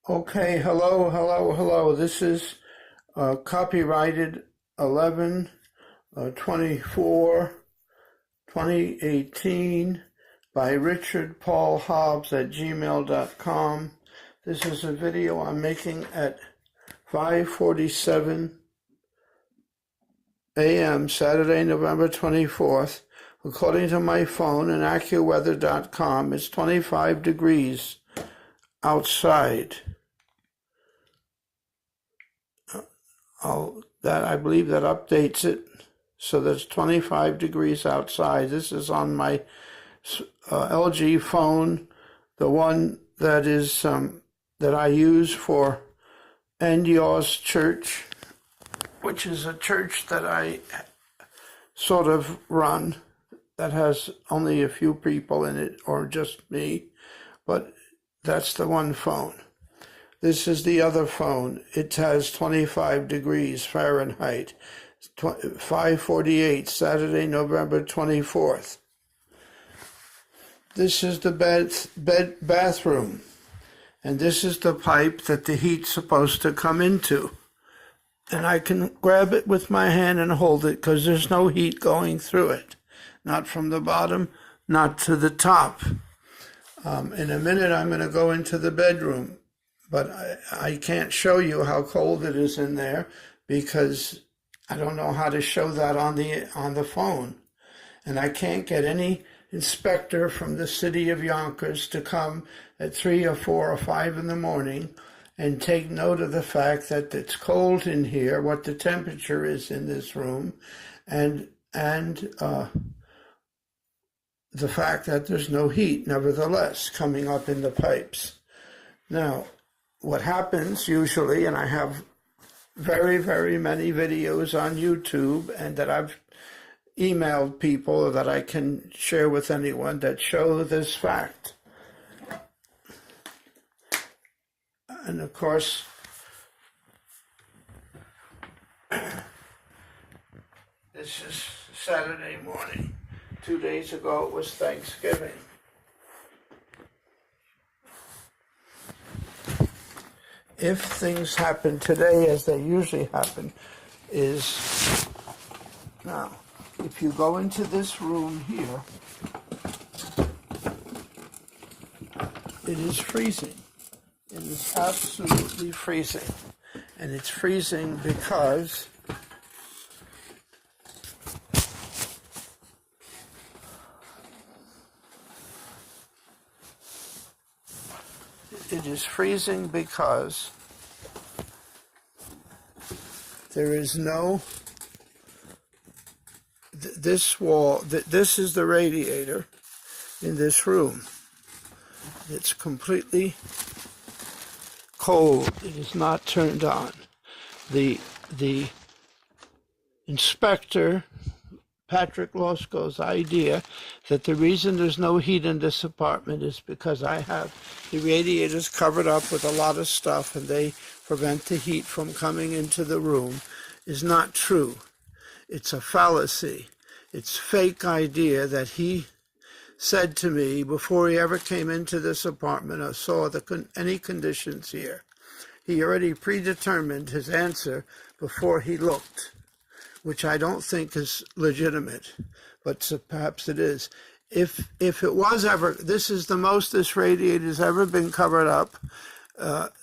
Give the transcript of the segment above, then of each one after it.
Okay, hello. This is copyrighted 11/24/2018 by richardpaulhobbs at gmail.com. This is a video I'm making at 5:47 a.m. Saturday, November 24th. According to my phone and AccuWeather.com, it's 25 degrees outside. I believe that updates it, so there's 25 degrees outside. This is on my LG phone, the one that is that I use for And Yours Church, which is a church that I sort of run, that has only a few people in it, or just me, but that's the one phone. This is the other phone. It has 25 degrees Fahrenheit, 5:48, Saturday, November 24th. This is the bathroom, and this is the pipe that the heat's supposed to come into. And I can grab it with my hand and hold it because there's no heat going through it, not from the bottom, not to the top. In a minute, I'm going to go into the bedroom. But I can't show you how cold it is in there because I don't know how to show that on the phone. And I can't get any inspector from the city of Yonkers to come at 3 or 4 or 5 in the morning and take note of the fact that it's cold in here, what the temperature is in this room, and the fact that there's no heat, nevertheless, coming up in the pipes. Now, what happens usually, and I have very, very many videos on YouTube and that I've emailed people that I can share with anyone that show this fact. And of course, this is Saturday morning. 2 days ago it was Thanksgiving. If things happen today as they usually happen, is now, if you go into this room here, it is freezing. It is absolutely freezing. And it's freezing because there is no, this wall, this is the radiator in this room. It's completely cold. It is not turned on. The inspector, Patrick Losco's idea that the reason there's no heat in this apartment is because I have the radiators covered up with a lot of stuff and they prevent the heat from coming into the room is not true. It's a fallacy. It's a fake idea that he said to me before he ever came into this apartment or saw any conditions here. He already predetermined his answer before he looked, which I don't think is legitimate, but perhaps it is. If it was ever, this is the most this radiator's ever been covered up.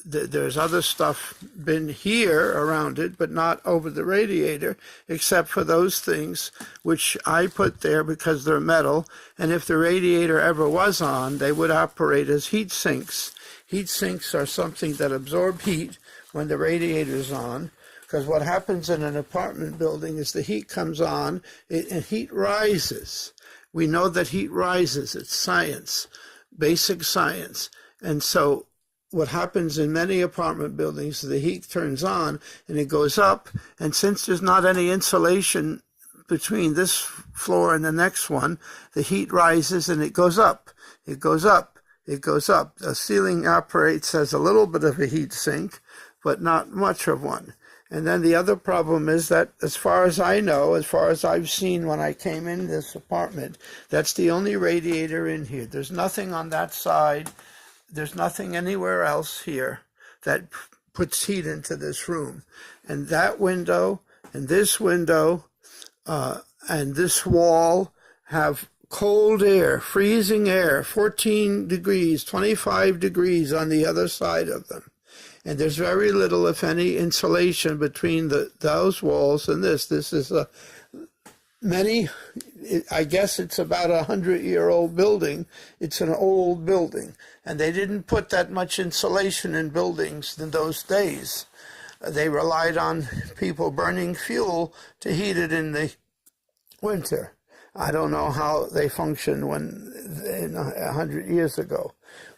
There's other stuff been here around it, but not over the radiator, except for those things which I put there because they're metal. And if the radiator ever was on, they would operate as heat sinks. Heat sinks are something that absorb heat when the radiator's on. Because what happens in an apartment building is the heat comes on and heat rises. We know that heat rises. It's science, basic science. And so what happens in many apartment buildings, the heat turns on and it goes up. And since there's not any insulation between this floor and the next one, the heat rises and it goes up. It goes up. It goes up. The ceiling operates as a little bit of a heat sink, but not much of one. And then the other problem is that, as far as I know, as far as I've seen when I came in this apartment, that's the only radiator in here. There's nothing on that side. There's nothing anywhere else here. that puts heat into this room. And that window and this window and this wall have cold air, freezing air, 14 degrees, 25 degrees on the other side of them. And there's very little, if any, insulation between those walls and this. This is I guess it's about 100-year-old building. It's an old building. And they didn't put that much insulation in buildings in those days. They relied on people burning fuel to heat it in the winter. I don't know how they functioned 100 years ago.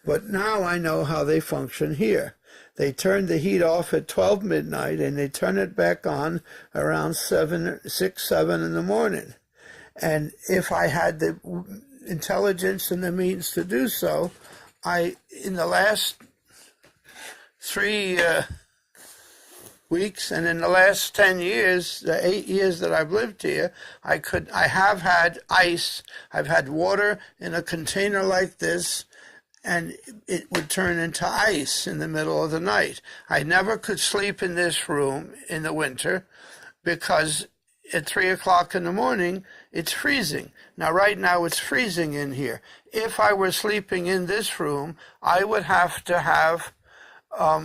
But now I know how they function here. They turn the heat off at 12 midnight, and they turn it back on around 6, 7 in the morning. And if I had the intelligence and the means to do so, in the last 3 weeks and in the last 10 years, the 8 years that I've lived here, I have had ice. I've had water in a container like this, and it would turn into ice in the middle of the night. I never could sleep in this room in the winter because at 3 o'clock in the morning, it's freezing. Now, right now, it's freezing in here. If I were sleeping in this room, I would have to have a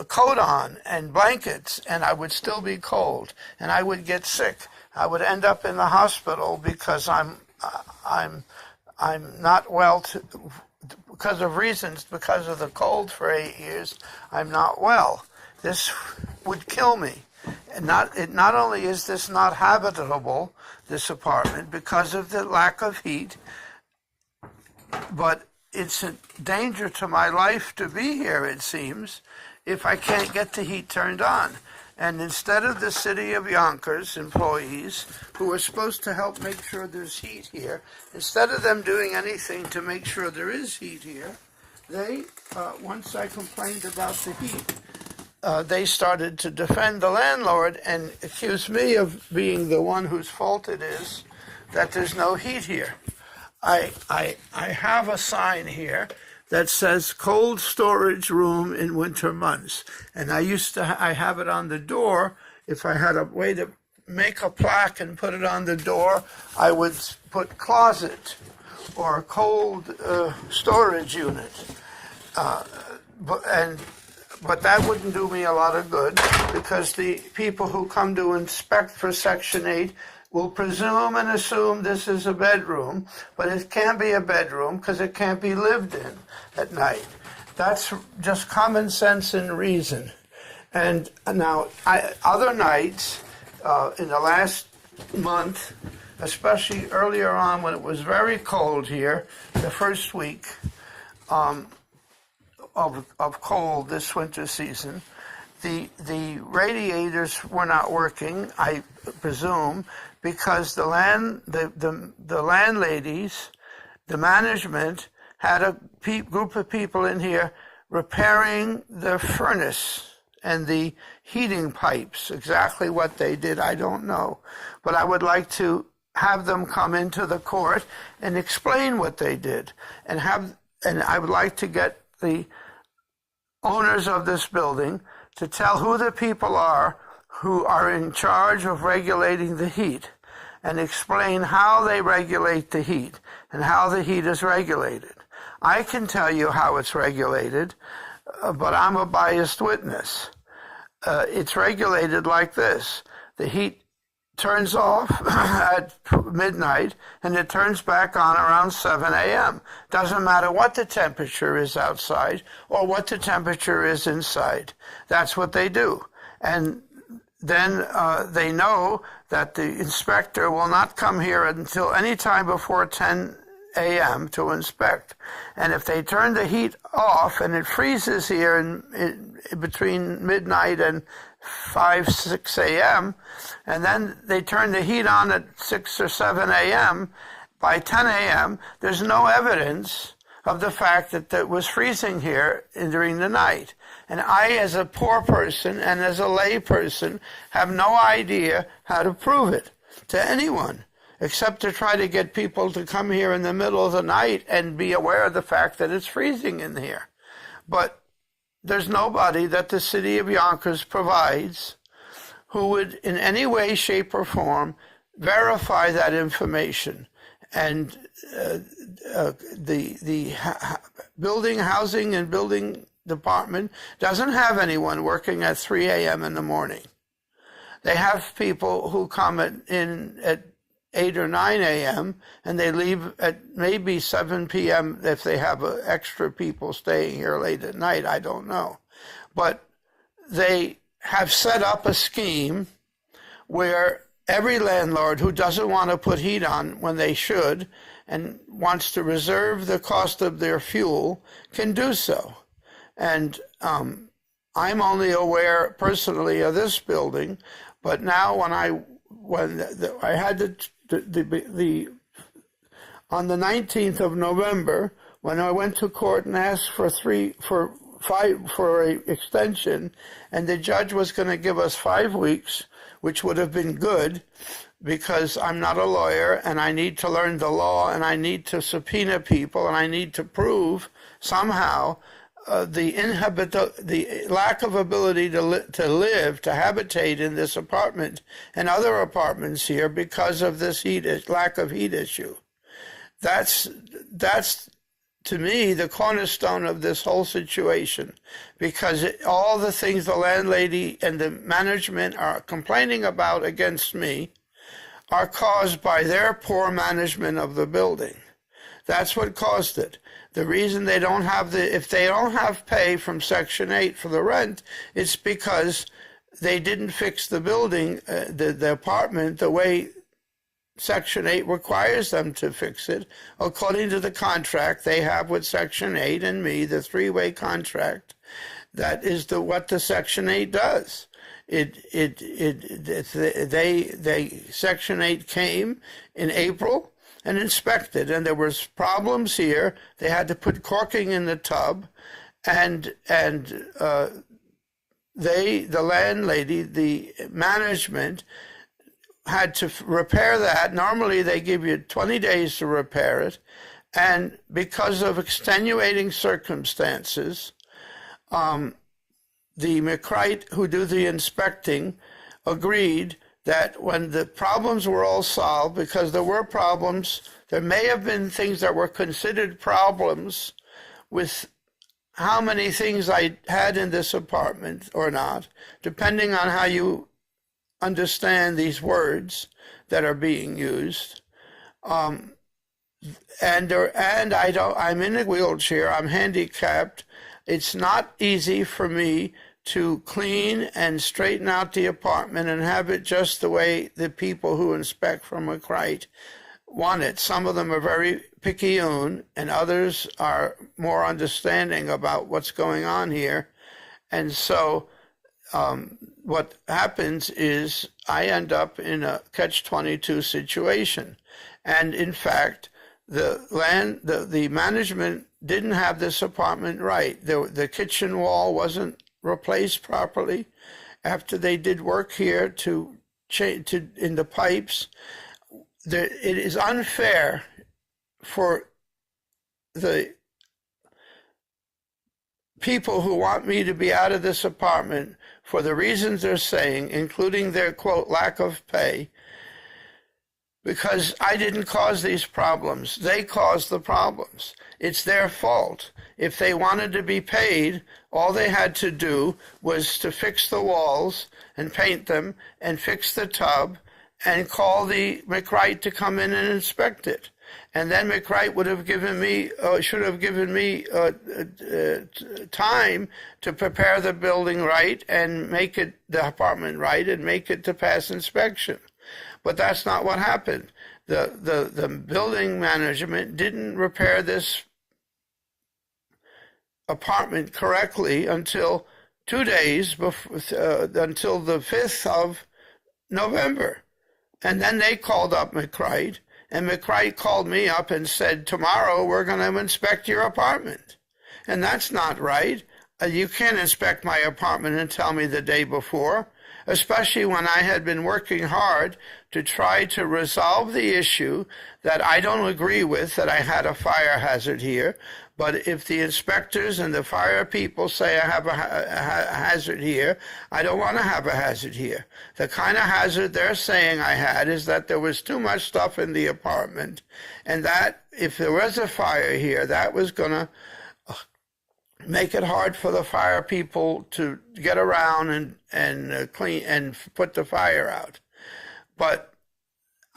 coat on and blankets, and I would still be cold, and I would get sick. I would end up in the hospital because I'm not well because of reasons, because of the cold for 8 years. I'm not well. This would kill me. And not only is this not habitable, this apartment, because of the lack of heat, but it's a danger to my life to be here, it seems, if I can't get the heat turned on. And instead of the city of Yonkers employees, who are supposed to help make sure there's heat here, instead of them doing anything to make sure there is heat here, they, once I complained about the heat, they started to defend the landlord and accuse me of being the one whose fault it is that there's no heat here. I have a sign here that says cold storage room in winter months. And I have it on the door. If I had a way to make a plaque and put it on the door, I would put closet or cold storage unit. But that wouldn't do me a lot of good because the people who come to inspect for Section 8 will presume and assume this is a bedroom, but it can't be a bedroom because it can't be lived in at night. That's just common sense and reason. And now, other nights in the last month, especially earlier on when it was very cold here, the first week of cold this winter season, the radiators were not working, I presume, because the landladies, the management, had a group of people in here repairing the furnace and the heating pipes. Exactly what they did, I don't know. But I would like to have them come into the court and explain what they did. And I would like to get the owners of this building to tell who the people are who are in charge of regulating the heat and explain how they regulate the heat and how the heat is regulated. I can tell you how it's regulated, but I'm a biased witness. It's regulated like this. The heat turns off at midnight and it turns back on around 7 a.m. Doesn't matter what the temperature is outside or what the temperature is inside. That's what they do. And then they know that the inspector will not come here until any time before 10 a.m. to inspect. And if they turn the heat off and it freezes here in between midnight and 5, 6 a.m., and then they turn the heat on at 6 or 7 a.m., by 10 a.m., there's no evidence of the fact that it was freezing here during the night. And I, as a poor person and as a lay person, have no idea how to prove it to anyone, except to try to get people to come here in the middle of the night and be aware of the fact that it's freezing in here. But there's nobody that the city of Yonkers provides who would in any way, shape, or form verify that information. And the building, housing, and building department doesn't have anyone working at 3 a.m. in the morning. They have people who come in at 8 or 9 a.m. and they leave at maybe 7 p.m. if they have extra people staying here late at night. I don't know. But they have set up a scheme where every landlord who doesn't want to put heat on when they should and wants to reserve the cost of their fuel can do so. And I'm only aware personally of this building, but now when I had on the 19th of November, when I went to court and asked for an extension, and the judge was going to give us 5 weeks, which would have been good, because I'm not a lawyer and I need to learn the law and I need to subpoena people and I need to prove somehow the lack of ability to live, to habitate in this apartment and other apartments here because of this lack of heat issue. That's to me the cornerstone of this whole situation, because all the things the landlady and the management are complaining about against me are caused by their poor management of the building. That's what caused it. The reason they don't have if they don't have pay from Section 8 for the rent, it's because they didn't fix the building, the apartment, the way Section 8 requires them to fix it, according to the contract they have with Section 8 and me, the three-way contract. That is what the Section 8 does. Section 8 came in April and inspected, and there was problems here. They had to put caulking in the tub, and the landlady, the management, had to repair that. Normally they give you 20 days to repair it, and because of extenuating circumstances, the McCrite who do the inspecting agreed that when the problems were all solved, because there were problems, there may have been things that were considered problems with how many things I had in this apartment or not, depending on how you understand these words that are being used. I'm in a wheelchair, I'm handicapped. It's not easy for me to clean and straighten out the apartment and have it just the way the people who inspect from McCrite want it. Some of them are very picayune, and others are more understanding about what's going on here. And so what happens is I end up in a catch-22 situation. And in fact, the management didn't have this apartment right. The kitchen wall wasn't replaced properly after they did work here in the pipes. It is unfair for the people who want me to be out of this apartment for the reasons they're saying, including their, quote, lack of pay, because I didn't cause these problems. They caused the problems. It's their fault. If they wanted to be paid, all they had to do was to fix the walls and paint them and fix the tub and call the McCrite to come in and inspect it. And then McCrite would have should have given me time to prepare the building right and make it the apartment right and make it to pass inspection. But that's not what happened. The building management didn't repair this apartment correctly until 2 days before, until the 5th of November. And then they called up McCrite, and McCrite called me up and said, tomorrow we're going to inspect your apartment. And that's not right. You can't inspect my apartment and tell me the day before, especially when I had been working hard to try to resolve the issue that I don't agree with, that I had a fire hazard here. But if the inspectors and the fire people say I have a hazard here, I don't want to have a hazard here. The kind of hazard they're saying I had is that there was too much stuff in the apartment, and that if there was a fire here, that was going to make it hard for the fire people to get around and clean and put the fire out. But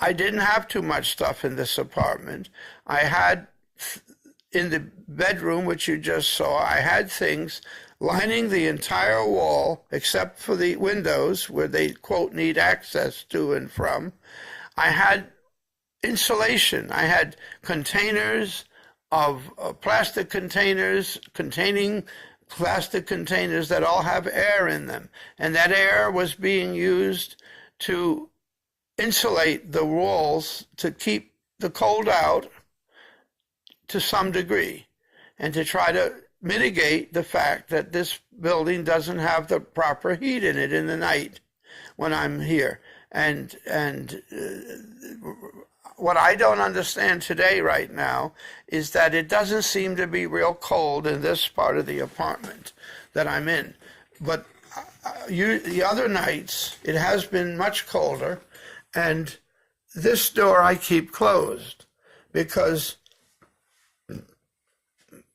I didn't have too much stuff in this apartment. I had, in the bedroom, which you just saw, I had things lining the entire wall, except for the windows where they, quote, need access to and from. I had insulation. I had containers of plastic containers containing plastic containers that all have air in them. And that air was being used to insulate the walls to keep the cold out to some degree, and to try to mitigate the fact that this building doesn't have the proper heat in it in the night when I'm here. And what I don't understand today right now is that it doesn't seem to be real cold in this part of the apartment that I'm in. But the other nights, it has been much colder, and this door I keep closed because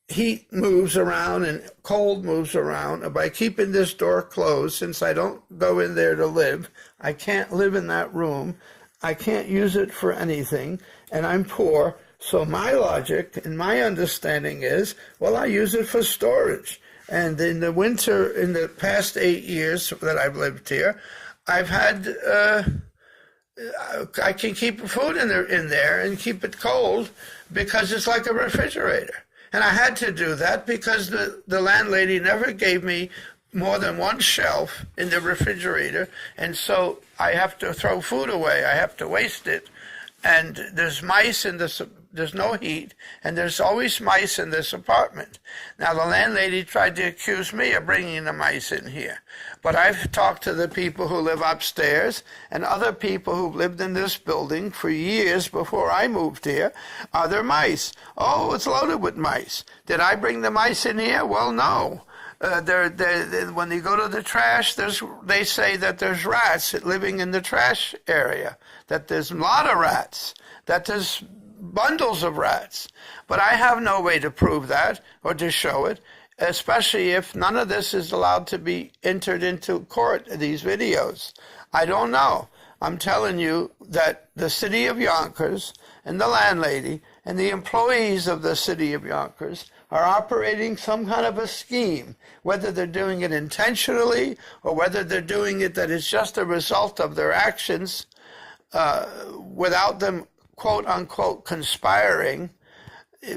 heat moves around and cold moves around. And by keeping this door closed, since I don't go in there to live, I can't live in that room. I can't use it for anything, and I'm poor. So my logic and my understanding is, well, I use it for storage. And in the winter, in the past 8 years that I've lived here, I've had, I can keep food in there and keep it cold because it's like a refrigerator. And I had to do that because the landlady never gave me more than one shelf in the refrigerator, and so I have to throw food away. I have to waste it, and there's mice in this. There's no heat, and there's always mice in this apartment. Now, the landlady tried to accuse me of bringing the mice in here, but I've talked to the people who live upstairs and other people who've lived in this building for years before I moved here. Are there mice? Oh, it's loaded with mice. Did I bring the mice in here? Well, no. When you go to the trash, they say that there's rats living in the trash area, that there's a lot of rats, that there's bundles of rats. But I have no way to prove that or to show it, especially if none of this is allowed to be entered into court, these videos. I don't know. I'm telling you that the city of Yonkers and the landlady and the employees of the city of Yonkers are operating some kind of a scheme, whether they're doing it intentionally or whether they're doing it that is just a result of their actions without them, quote unquote, conspiring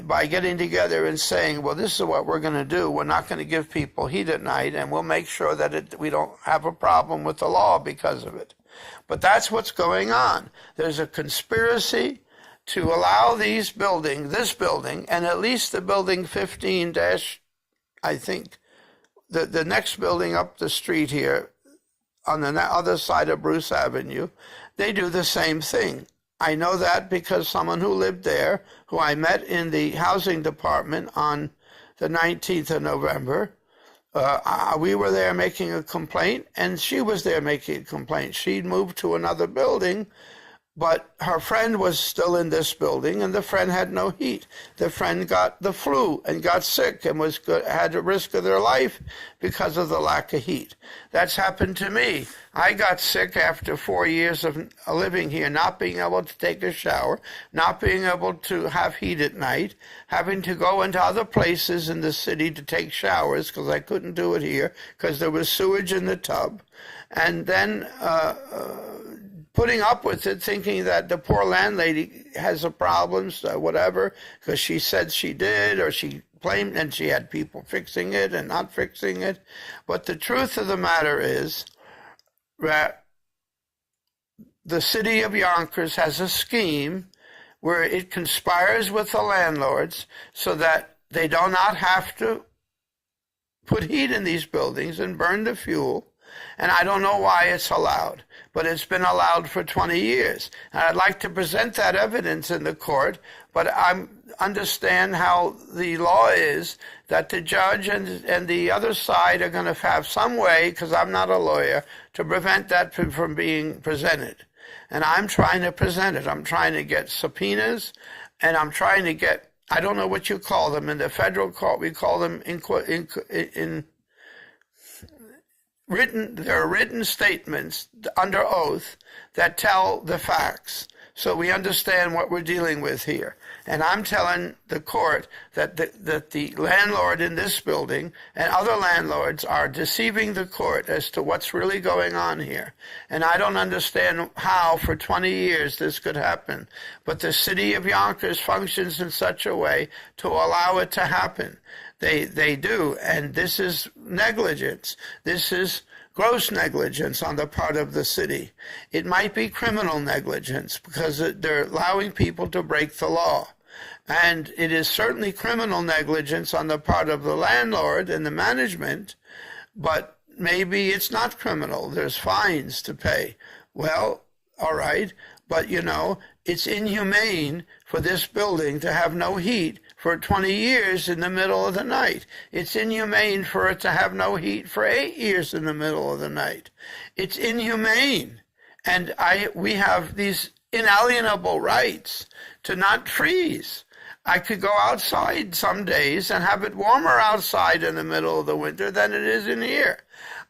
by getting together and saying, well, this is what we're going to do. We're not going to give people heat at night, and we'll make sure that we don't have a problem with the law because of it. But that's what's going on. There's a conspiracy to allow this building, and at least the building 15 I think, the next building up the street here on the other side of Bruce Avenue, they do the same thing. I know that because someone who lived there, who I met in the housing department on the 19th of November, we were there making a complaint, and she was there making a complaint. She'd moved to another building, but her friend was still in this building, and the friend had no heat. The friend got the flu and got sick and had a risk of their life because of the lack of heat. That's happened to me. I got sick after 4 years of living here, not being able to take a shower, not being able to have heat at night, having to go into other places in the city to take showers because I couldn't do it here because there was sewage in the tub, and then putting up with it, thinking that the poor landlady has a problem, whatever, because she said she did, or she claimed, and she had people fixing it and not fixing it. But the truth of the matter is that the city of Yonkers has a scheme where it conspires with the landlords so that they do not have to put heat in these buildings and burn the fuel, And I don't know why it's allowed, but it's been allowed for 20 years. And I'd like to present that evidence in the court, but I understand how the law is that the judge and the other side are going to have some way, because I'm not a lawyer, to prevent that from being presented. And I'm trying to present it. I'm trying to get subpoenas, and I'm trying to get, I don't know what you call them. In the federal court, we call them there are written statements under oath that tell the facts, so we understand what we're dealing with here. And I'm telling the court that the landlord in this building and other landlords are deceiving the court as to what's really going on here. And I don't understand how for 20 years this could happen. But the city of Yonkers functions in such a way to allow it to happen. They do, and this is negligence. This is gross negligence on the part of the city. It might be criminal negligence because they're allowing people to break the law. And it is certainly criminal negligence on the part of the landlord and the management, but maybe it's not criminal. There's fines to pay. Well, all right, but it's inhumane for this building to have no heat for 20 years in the middle of the night. It's inhumane for it to have no heat for 8 years in the middle of the night. It's inhumane. And we have these inalienable rights to not freeze. I could go outside some days and have it warmer outside in the middle of the winter than it is in here.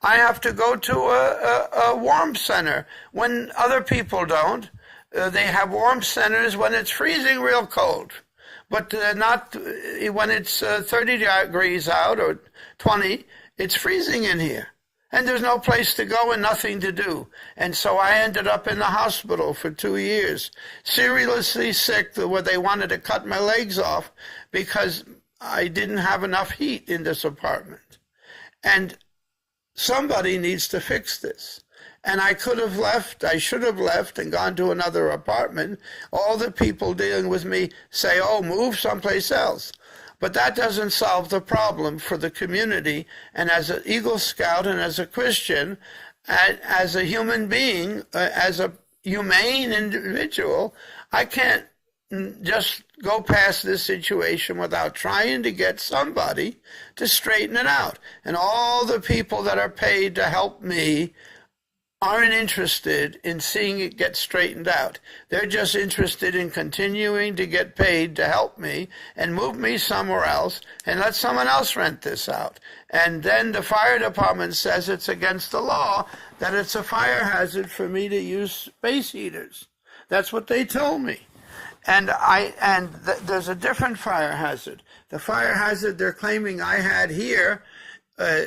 I have to go to a warmth center when other people don't. They have warmth centers when it's freezing real cold, but not when it's 30 degrees out or 20. It's freezing in here, and there's no place to go and nothing to do. And so I ended up in the hospital for 2 years, seriously sick, where they wanted to cut my legs off because I didn't have enough heat in this apartment. And somebody needs to fix this. And I should have left and gone to another apartment. All the people dealing with me say, oh, move someplace else. But that doesn't solve the problem for the community. And as an Eagle Scout and as a Christian, as a human being, as a humane individual, I can't just go past this situation without trying to get somebody to straighten it out. And all the people that are paid to help me aren't interested in seeing it get straightened out. They're just interested in continuing to get paid to help me and move me somewhere else and let someone else rent this out. And then the fire department says it's against the law, that it's a fire hazard for me to use space heaters. That's what they told me. And there's a different fire hazard. The fire hazard they're claiming I had here,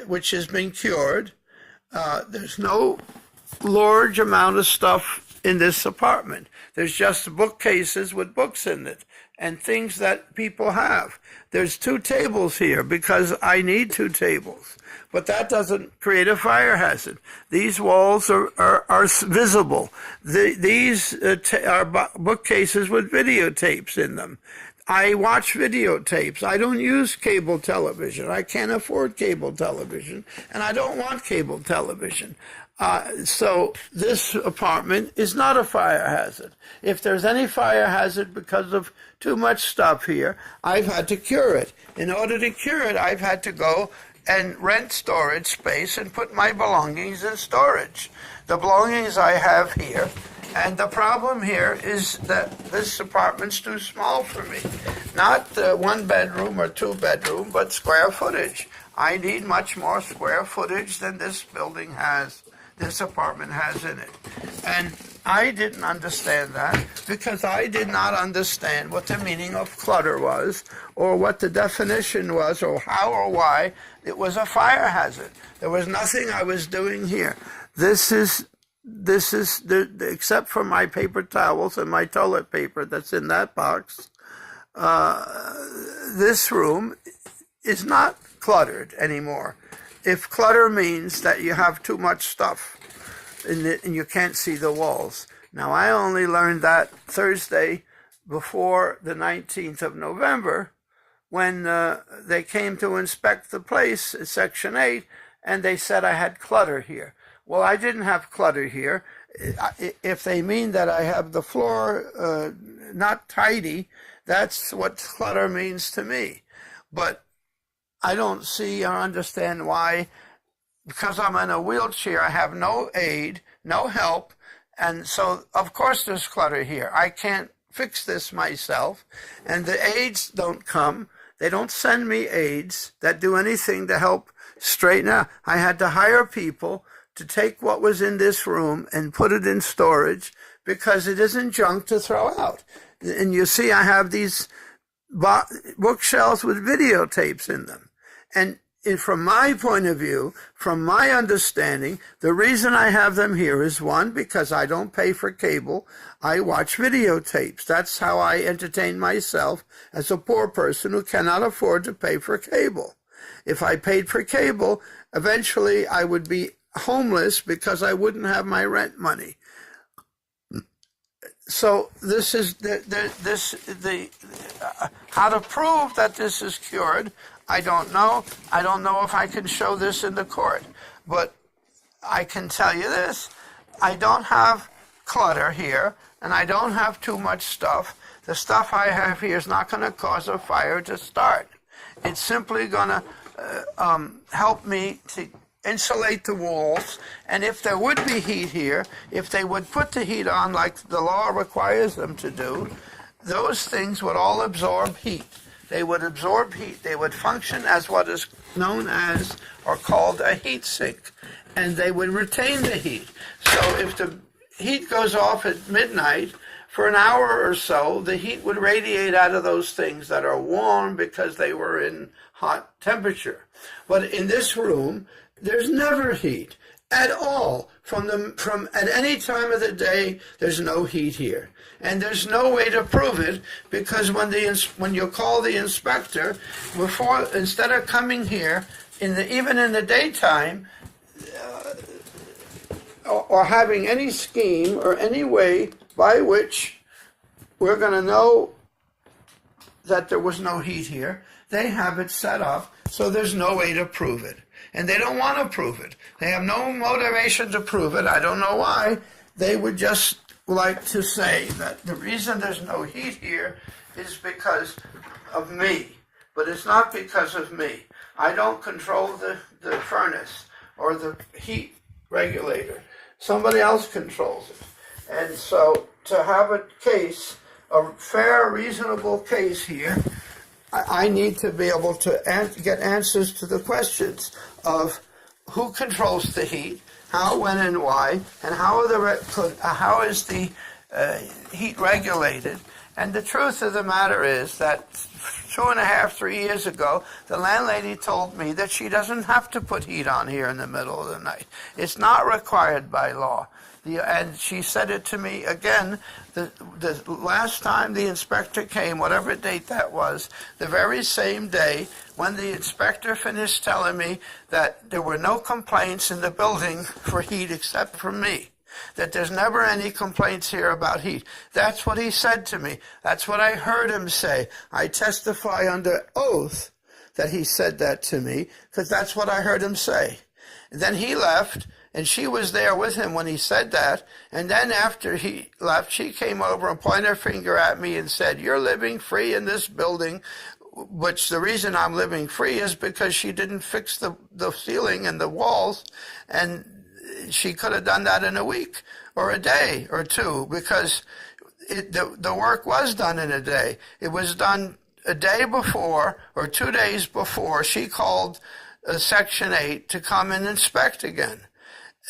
which has been cured, there's no large amount of stuff in this apartment. There's just bookcases with books in it and things that people have. There's 2 tables here because I need 2 tables, but that doesn't create a fire hazard. These walls are visible. These are bookcases with videotapes in them. I watch videotapes. I don't use cable television. I can't afford cable television, and I don't want cable television. So this apartment is not a fire hazard. If there's any fire hazard because of too much stuff here, I've had to cure it. In order to cure it, I've had to go and rent storage space and put my belongings in storage. The belongings I have here, and the problem here is that this apartment's too small for me. Not 1 bedroom or 2 bedroom, but square footage. I need much more square footage than this building has. This apartment has in it. And I didn't understand that because I did not understand what the meaning of clutter was or what the definition was or how or why it was a fire hazard. There was nothing I was doing here. This is except for my paper towels and my toilet paper that's in that box, this room is not cluttered anymore. If clutter means that you have too much stuff and you can't see the walls. Now, I only learned that Thursday before the 19th of November when they came to inspect the place at Section 8, and they said I had clutter here. well, I didn't have clutter here. If they mean that I have the floor not tidy, that's what clutter means to me. But I don't see or understand why, because I'm in a wheelchair, I have no aid, no help, and so of course there's clutter here. I can't fix this myself, and the aides don't come. They don't send me aides that do anything to help straighten out. I had to hire people to take what was in this room and put it in storage because it isn't junk to throw out. And you see, I have these bookshelves with videotapes in them. And from my point of view, from my understanding, the reason I have them here is, one, because I don't pay for cable. I watch videotapes. That's how I entertain myself as a poor person who cannot afford to pay for cable. If I paid for cable, eventually I would be homeless because I wouldn't have my rent money. So this is how to prove that this is cured. I don't know. I don't know if I can show this in the court, but I can tell you this. I don't have clutter here, and I don't have too much stuff. The stuff I have here is not going to cause a fire to start. It's simply going to help me to insulate the walls, and if there would be heat here, if they would put the heat on like the law requires them to do, those things would all absorb heat. They would absorb heat. They would function as what is known as or called a heat sink, and they would retain the heat. So if the heat goes off at midnight, for an hour or so, the heat would radiate out of those things that are warm because they were in hot temperature. But in this room, there's never heat at all. From at any time of the day, there's no heat here. And there's no way to prove it, because when you call the inspector, instead of coming here even in the daytime, or having any scheme or any way by which we're going to know that there was no heat here, they have it set up so there's no way to prove it. And they don't want to prove it. They have no motivation to prove it. I don't know why. They would just like to say that the reason there's no heat here is because of me. But it's not because of me. I don't control the furnace or the heat regulator. Somebody else controls it. And so to have a case, a fair, reasonable case here, I need to be able to get answers to the questions of who controls the heat, how, when, and why, and how is the heat regulated. And the truth of the matter is that 2.5, 3 years ago, the landlady told me that she doesn't have to put heat on here in the middle of the night. It's not required by law. And she said it to me again the last time the inspector came, whatever date that was, the very same day when the inspector finished telling me that there were no complaints in the building for heat except from me, that there's never any complaints here about heat. That's what he said to me. That's what I heard him say. I testify under oath that he said that to me, because that's what I heard him say. And then he left, and she was there with him when he said that. And then after he left, she came over and pointed her finger at me and said, "You're living free in this building," which the reason I'm living free is because she didn't fix the ceiling and the walls. And she could have done that in a week or a day or two, because the work was done in a day. It was done a day before or 2 days before she called Section 8 to come and inspect again,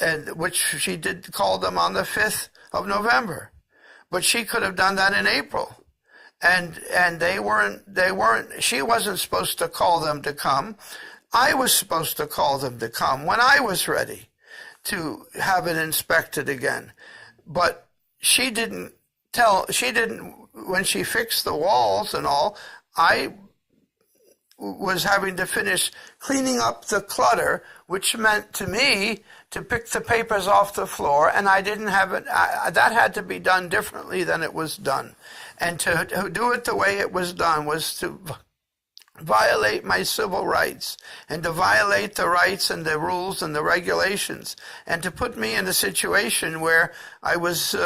and which she did call them on the 5th of November. But she could have done that in April. And they weren't, she wasn't supposed to call them to come. I was supposed to call them to come when I was ready to have it inspected again. But she didn't, when she fixed the walls and all, I was having to finish cleaning up the clutter, which meant to me to pick the papers off the floor, and I didn't have it. That had to be done differently than it was done. And to do it the way it was done was to violate my civil rights and to violate the rights and the rules and the regulations and to put me in a situation where I was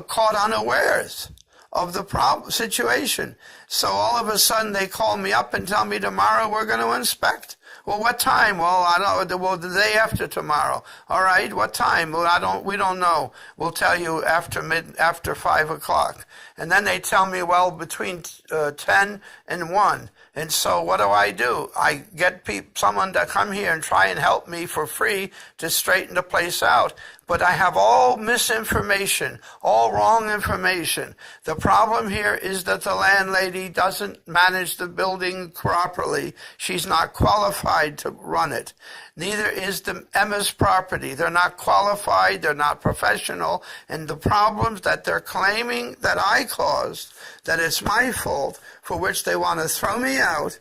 caught unawares of the situation. So all of a sudden they call me up and tell me tomorrow we're going to inspect. Well, what time? Well, I don't. Well, the day after tomorrow. All right. What time? Well, we don't know. We'll tell you after 5 o'clock. And then they tell me, well, between 10 and 1. And so what do? I get someone to come here and try and help me for free to straighten the place out. But I have all misinformation, all wrong information. The problem here is that the landlady doesn't manage the building properly. She's not qualified to run it. Neither is the EMAS property. They're not qualified, they're not professional, and the problems that they're claiming that I caused, that it's my fault, for which they want to throw me out,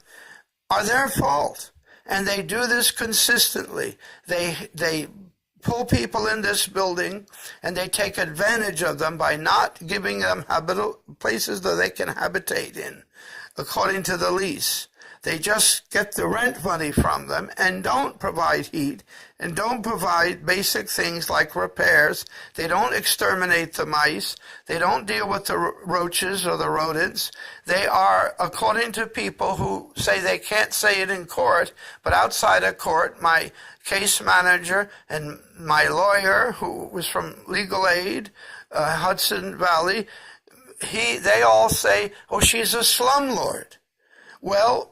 are their fault. And they do this consistently. They pull people in this building and they take advantage of them by not giving them places that they can habitate in according to the lease. They just get the rent money from them and don't provide heat and don't provide basic things like repairs. They don't exterminate the mice. They don't deal with the roaches or the rodents. They are, according to people who say they can't say it in court, but outside of court, my case manager and my lawyer, who was from Legal Aid, Hudson Valley, they all say, oh, she's a slumlord. Well,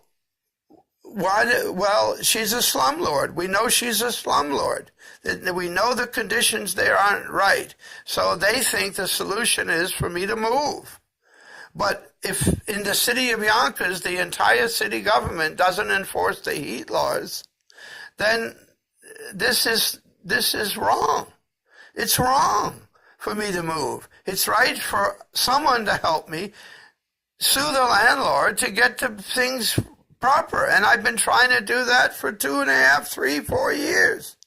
she's a slumlord. We know she's a slumlord. We know the conditions there aren't right. So they think the solution is for me to move. But if in the city of Yonkers, the entire city government doesn't enforce the heat laws, then this is wrong. It's wrong for me to move. It's right for someone to help me sue the landlord to get to things proper. And I've been trying to do that for 2.5, 3, 4 years.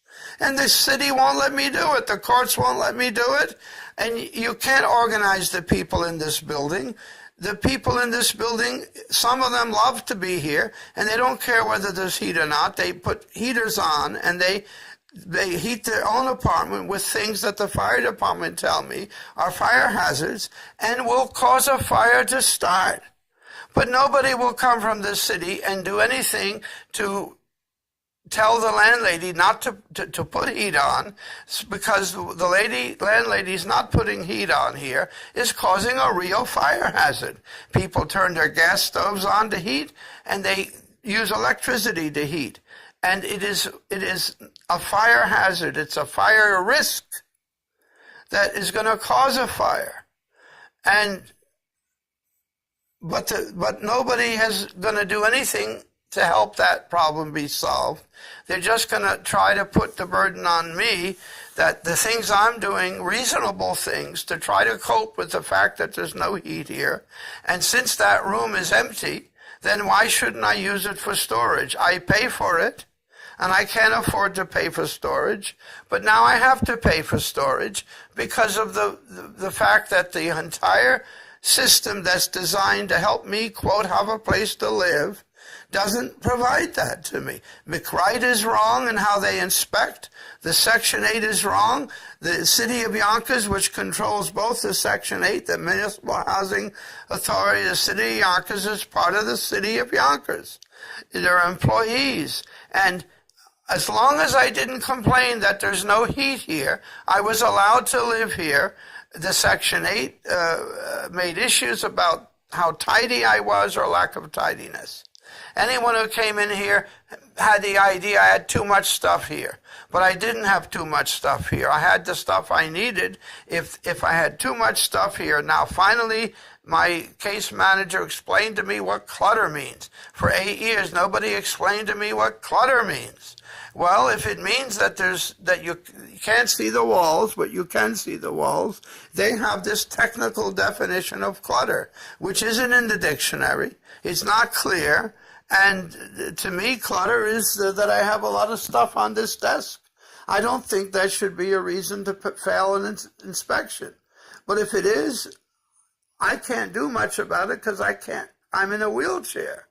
And the city won't let me do it. The courts won't let me do it. And you can't organize the people in this building. The people in this building, some of them love to be here, and they don't care whether there's heat or not. They put heaters on, and they heat their own apartment with things that the fire department tell me are fire hazards and will cause a fire to start. But nobody will come from this city and do anything to tell the landlady not to put heat on, because the landlady's not putting heat on here is causing a real fire hazard. People turn their gas stoves on to heat, and they use electricity to heat. And it is a fire hazard. It's a fire risk that is going to cause a fire. But nobody is going to do anything to help that problem be solved. They're just going to try to put the burden on me that the things I'm doing, reasonable things, to try to cope with the fact that there's no heat here. And since that room is empty, then why shouldn't I use it for storage? I pay for it, and I can't afford to pay for storage. But now I have to pay for storage because of the fact that the entire system that's designed to help me, quote, have a place to live, doesn't provide that to me. McWright is wrong in how they inspect. The Section 8 is wrong. The City of Yonkers, which controls both the Section 8, the Municipal Housing Authority, the City of Yonkers is part of the City of Yonkers. They're employees. And as long as I didn't complain that there's no heat here, I was allowed to live here. The Section 8 made issues about how tidy I was or lack of tidiness. Anyone who came in here had the idea I had too much stuff here. But I didn't have too much stuff here. I had the stuff I needed if I had too much stuff here. Now, finally, my case manager explained to me what clutter means. For 8 years, nobody explained to me what clutter means. Well, if it means that you can't see the walls, but you can see the walls, they have this technical definition of clutter, which isn't in the dictionary. It's not clear. And to me, clutter is that I have a lot of stuff on this desk. I don't think that should be a reason to fail an inspection. But if it is, I can't do much about it because I'm in a wheelchair.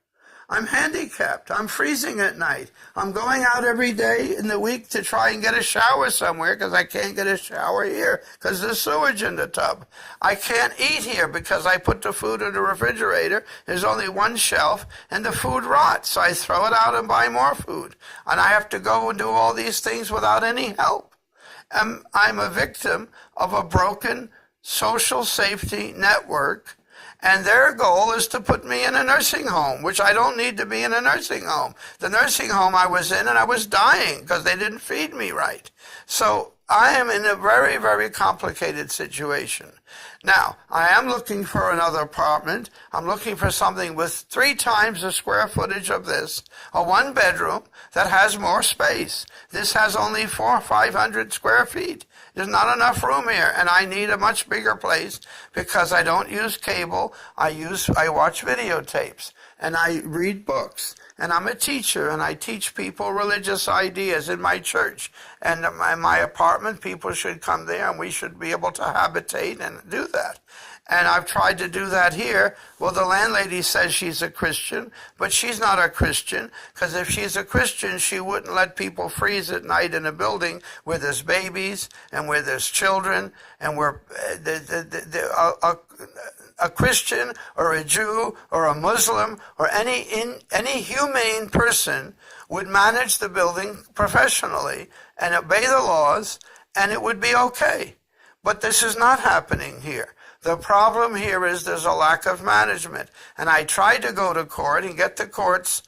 I'm handicapped. I'm freezing at night. I'm going out every day in the week to try and get a shower somewhere because I can't get a shower here because there's sewage in the tub. I can't eat here because I put the food in the refrigerator. There's only one shelf and the food rots. So I throw it out and buy more food. And I have to go and do all these things without any help. I'm a victim of a broken social safety network. And their goal is to put me in a nursing home, which I don't need to be in a nursing home. The nursing home I was in, and I was dying because they didn't feed me right. So I am in a very, very complicated situation. Now, I am looking for another apartment. I'm looking for something with 3 times the square footage of this, a 1-bedroom that has more space. This has only 400 or 500 square feet. There's not enough room here, and I need a much bigger place because I don't use cable. I watch videotapes, and I read books, and I'm a teacher, and I teach people religious ideas in my church. And in my apartment, people should come there, and we should be able to habitate and do that. And I've tried to do that here. Well, the landlady says she's a Christian, but she's not a Christian, because if she's a Christian, she wouldn't let people freeze at night in a building where there's babies and where there's children and where a Christian or a Jew or a Muslim or any humane person would manage the building professionally and obey the laws, and it would be okay. But this is not happening here. The problem here is there's a lack of management. And I tried to go to court and get the courts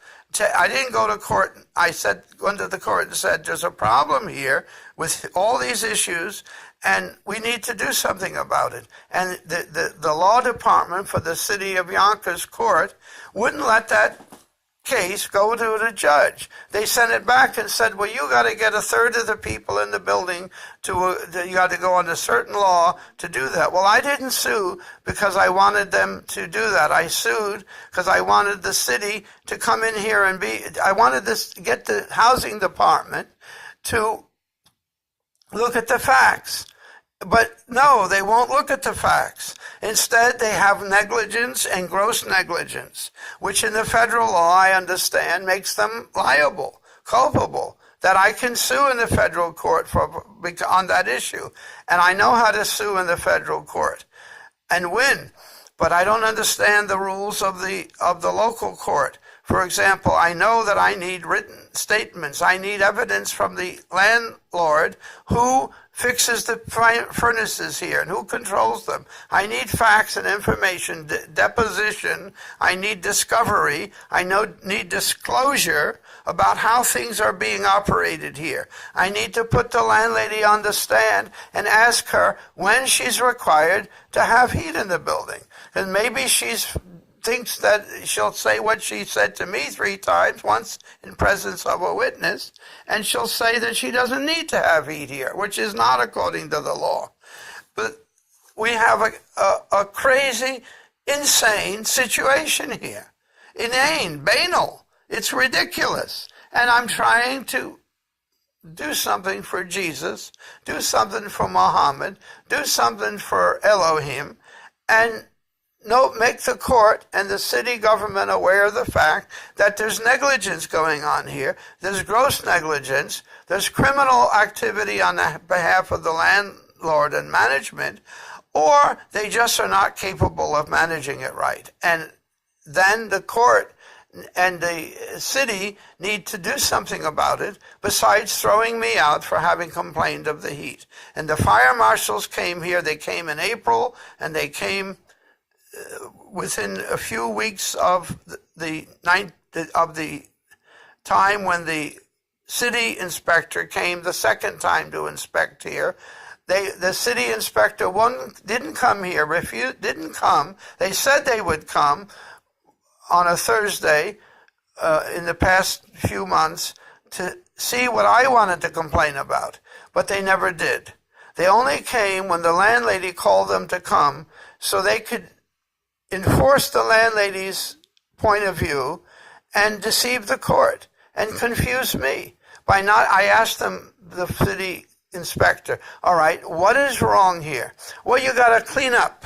I didn't go to court. I went to the court and said, there's a problem here with all these issues, and we need to do something about it. And the law department for the city of Yonkers court wouldn't let that case go to the judge. They sent it back and said, well, you got to get 1/3 of the people in the building you got to go under certain law to do that. Well, I didn't sue because I wanted them to do that. I sued because I wanted the city to come in here and I wanted to get the housing department to look at the facts. But no, they won't look at the facts. Instead, they have negligence and gross negligence, which in the federal law, I understand, makes them liable, culpable, that I can sue in the federal court on that issue. And I know how to sue in the federal court and win, but I don't understand the rules of the local court. For example, I know that I need written statements. I need evidence from the landlord who fixes the furnaces here and who controls them. I need facts and information, deposition. I need discovery. I need disclosure about how things are being operated here. I need to put the landlady on the stand and ask her when she's required to have heat in the building. And maybe thinks that she'll say what she said to me 3 times, once in presence of a witness, and she'll say that she doesn't need to have heat here, which is not according to the law. But we have a crazy, insane situation here. Inane, banal. It's ridiculous. And I'm trying to do something for Jesus, do something for Mohammed, do something for Elohim, and make the court and the city government aware of the fact that there's negligence going on here. There's gross negligence. There's criminal activity on the behalf of the landlord and management, or they just are not capable of managing it right. And then the court and the city need to do something about it besides throwing me out for having complained of the heat. And the fire marshals came here. They came in April, and they came within a few weeks of the time when the city inspector came the second time to inspect here. The city inspector didn't come here, didn't come. They said they would come on a Thursday in the past few months to see what I wanted to complain about, but they never did. They only came when the landlady called them to come so they could enforce the landlady's point of view and deceive the court and confuse me I asked them, the city inspector, all right, what is wrong here? Well, you got to clean up.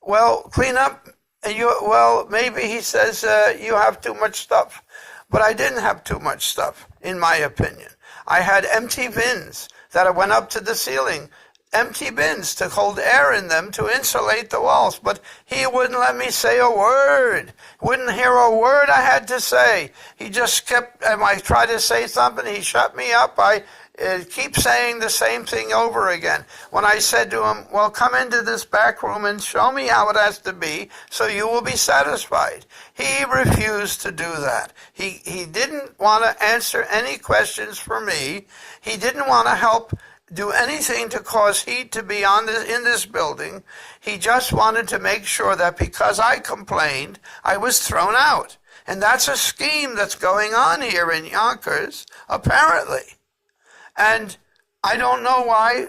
Well, clean up Well, maybe he says you have too much stuff. But I didn't have too much stuff, in my opinion. I had empty bins that went up to the ceiling, empty bins to hold air in them to insulate the walls. But he wouldn't let me say a word. Wouldn't hear a word I had to say. He just kept, and I tried to say something, he shut me up. I keep saying the same thing over again. When I said to him, well, come into this back room and show me how it has to be so you will be satisfied. He refused to do that. He didn't want to answer any questions for me. He didn't want to help do anything to cause heat to be in this building. He just wanted to make sure that because I complained, I was thrown out. And that's a scheme that's going on here in Yonkers, apparently. And I don't know why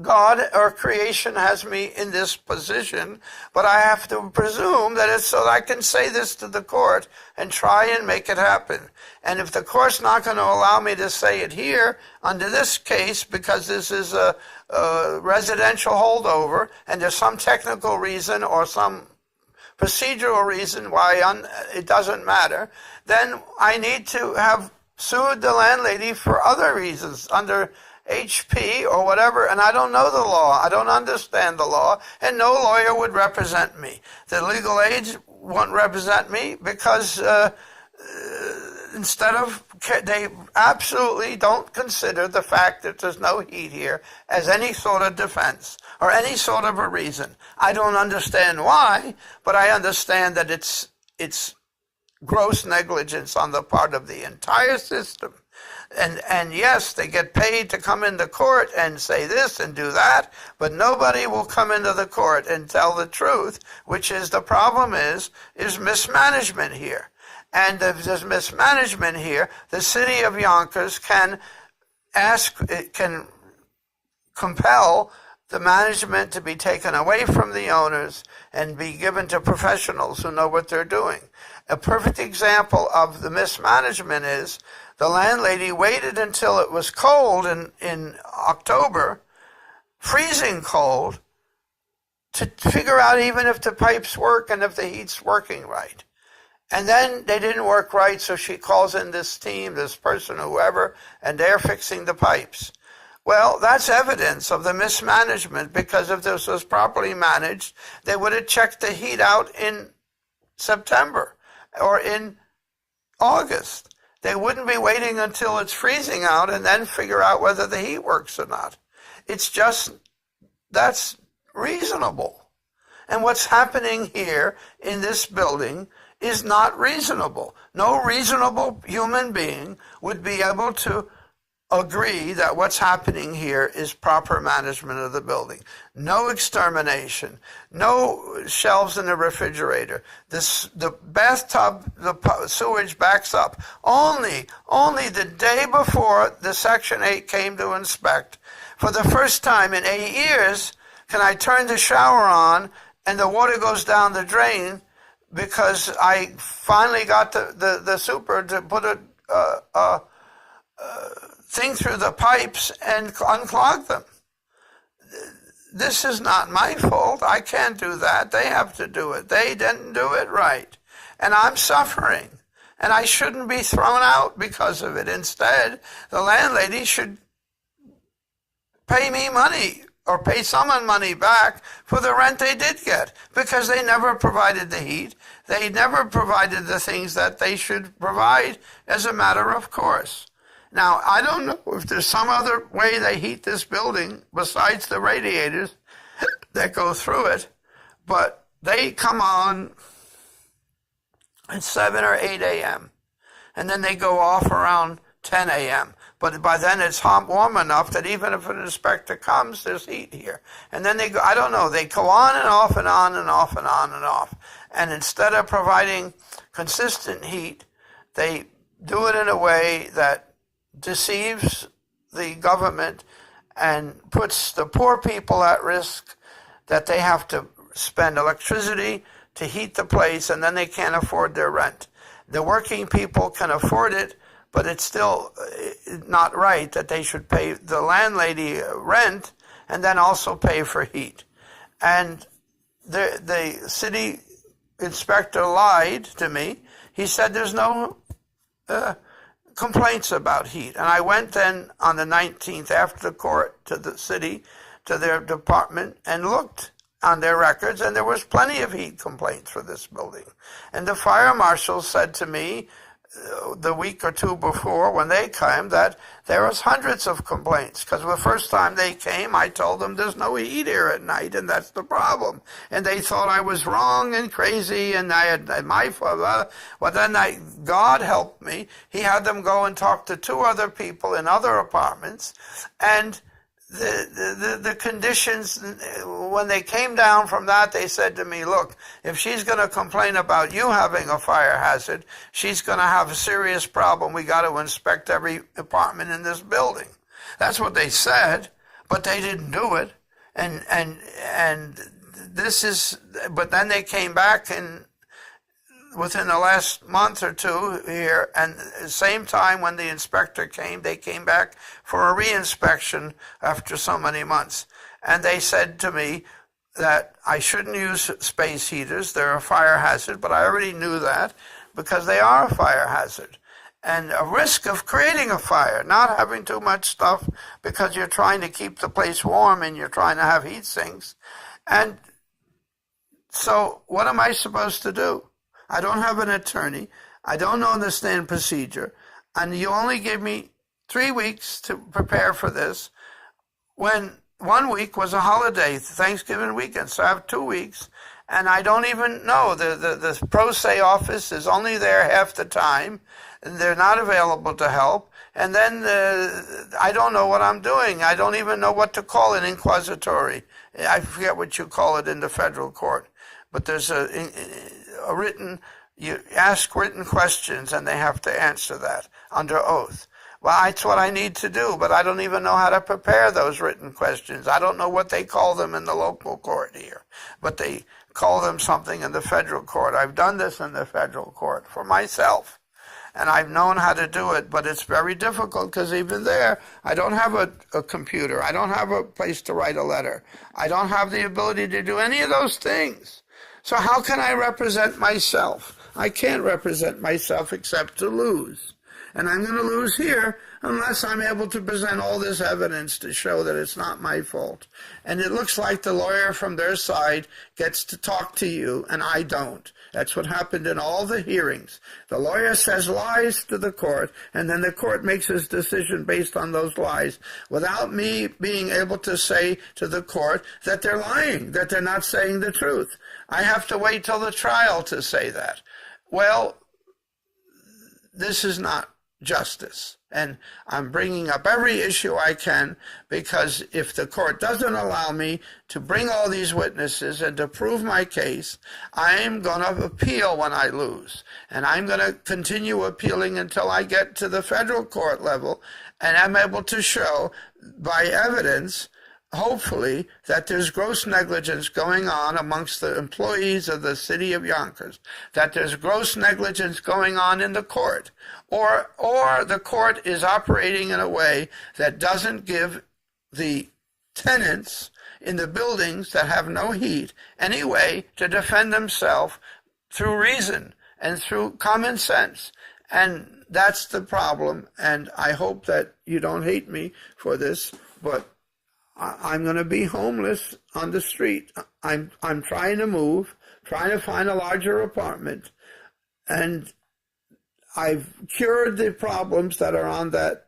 God or creation has me in this position, but I have to presume that it's so that I can say this to the court and try and make it happen. And if the court's not going to allow me to say it here, under this case, because this is a residential holdover, and there's some technical reason or some procedural reason why it doesn't matter, then I need to have sued the landlady for other reasons under HP or whatever, and I don't know the law. I don't understand the law, and no lawyer would represent me. The legal aid won't represent me because they absolutely don't consider the fact that there's no heat here as any sort of defense or any sort of a reason. I don't understand why, but I understand that it's gross negligence on the part of the entire system. And yes, they get paid to come into court and say this and do that, but nobody will come into the court and tell the truth, which is the problem is mismanagement here. And if there's mismanagement here, the city of Yonkers can compel the management to be taken away from the owners and be given to professionals who know what they're doing. A perfect example of the mismanagement is the landlady waited until it was cold in October, freezing cold, to figure out even if the pipes work and if the heat's working right. And then they didn't work right, so she calls in this team, this person, whoever, and they're fixing the pipes. Well, that's evidence of the mismanagement, because if this was properly managed, they would have checked the heat out in September or in August. They wouldn't be waiting until it's freezing out and then figure out whether the heat works or not. It's just, that's reasonable. And what's happening here in this building is not reasonable. No reasonable human being would be able to agree that what's happening here is proper management of the building. No extermination, no shelves in the refrigerator. The bathtub, the sewage backs up. Only the day before the Section 8 came to inspect, for the first time in 8 years, can I turn the shower on and the water goes down the drain, because I finally got the super to put a thing through the pipes and unclog them. This is not my fault. I can't do that. They have to do it. They didn't do it right. And I'm suffering. And I shouldn't be thrown out because of it. Instead, the landlady should pay me money or pay someone money back for the rent they did get, because they never provided the heat. They never provided the things that they should provide as a matter of course. Now, I don't know if there's some other way they heat this building besides the radiators that go through it, but they come on at 7 or 8 a.m., and then they go off around 10 a.m. But by then it's warm enough that even if an inspector comes, there's heat here. And then they go, I don't know, they go on and off and on and off and on and off. And instead of providing consistent heat, they do it in a way that deceives the government and puts the poor people at risk, that they have to spend electricity to heat the place, and then they can't afford their rent. The working people can afford it, but it's still not right that they should pay the landlady rent and then also pay for heat. And the city inspector lied to me. He said there's no complaints about heat. And I went then on the 19th after the court to the city, to their department, and looked on their records, and there was plenty of heat complaints for this building. And the fire marshal said to me the week or two before when they came that there was hundreds of complaints, because the first time they came I told them there's no heat here at night and that's the problem, and they thought I was wrong and crazy and I had my fault. Well, then God helped me. He had them go and talk to two other people in other apartments, and the conditions, when they came down from that, they said to me, look, if she's going to complain about you having a fire hazard, she's going to have a serious problem. We got to inspect every apartment in this building. That's what they said, but they didn't do it. And this is, but then they came back and within the last month or two here, and at the same time when the inspector came, they came back for a re-inspection after so many months. And they said to me that I shouldn't use space heaters. They're a fire hazard, but I already knew that because they are a fire hazard. And a risk of creating a fire, not having too much stuff because you're trying to keep the place warm and you're trying to have heat sinks. And so what am I supposed to do? I don't have an attorney. I don't understand procedure. And you only gave me 3 weeks to prepare for this, when 1 week was a holiday, Thanksgiving weekend. So I have 2 weeks, and I don't even know. The pro se office is only there half the time. And they're not available to help. And then I don't know what I'm doing. I don't even know what to call an inquisitory. I forget what you call it in the federal court. But there's a written, you ask written questions and they have to answer that under oath. Well, that's what I need to do, but I don't even know how to prepare those written questions. I don't know what they call them in the local court here, but they call them something in the federal court. I've done this in the federal court for myself, and I've known how to do it, but it's very difficult because even there, I don't have a computer. I don't have a place to write a letter. I don't have the ability to do any of those things. So how can I represent myself? I can't represent myself except to lose. And I'm going to lose here unless I'm able to present all this evidence to show that it's not my fault. And it looks like the lawyer from their side gets to talk to you, and I don't. That's what happened in all the hearings. The lawyer says lies to the court, and then the court makes his decision based on those lies without me being able to say to the court that they're lying, that they're not saying the truth. I have to wait till the trial to say that. Well, this is not justice. And I'm bringing up every issue I can, because if the court doesn't allow me to bring all these witnesses and to prove my case, I'm going to appeal when I lose. And I'm going to continue appealing until I get to the federal court level and I'm able to show by evidence, hopefully, that there's gross negligence going on amongst the employees of the city of Yonkers, that there's gross negligence going on in the court, or the court is operating in a way that doesn't give the tenants in the buildings that have no heat any way to defend themselves through reason and through common sense. And that's the problem, and I hope that you don't hate me for this, but I'm going to be homeless on the street. I'm trying to move, trying to find a larger apartment, and I've cured the problems that are on that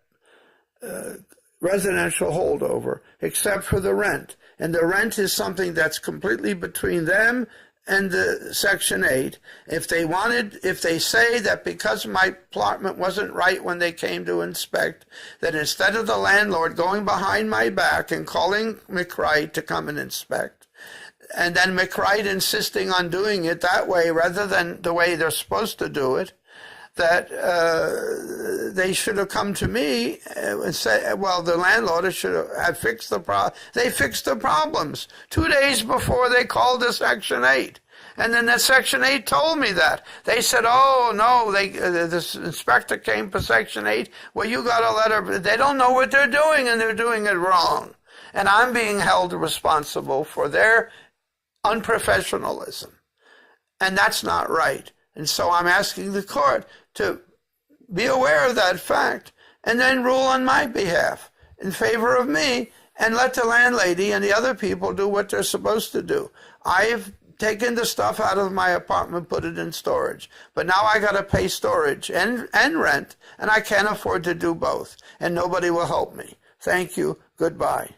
residential holdover, except for the rent. And the rent is something that's completely between them and the Section 8. If they say that because my apartment wasn't right when they came to inspect, that instead of the landlord going behind my back and calling McWright to come and inspect, and then McWright insisting on doing it that way rather than the way they're supposed to do it, that they should have come to me and said, well, the landlord should have fixed the problem. They fixed the problems 2 days before they called the Section 8. And then the Section 8 told me that. They said, oh, no, this inspector came for Section 8. Well, you got a letter. They don't know what they're doing, and they're doing it wrong. And I'm being held responsible for their unprofessionalism. And that's not right. And so I'm asking the court to be aware of that fact and then rule on my behalf in favor of me and let the landlady and the other people do what they're supposed to do. I've taken the stuff out of my apartment, put it in storage. But now I got to pay storage and rent, and I can't afford to do both. And nobody will help me. Thank you. Goodbye.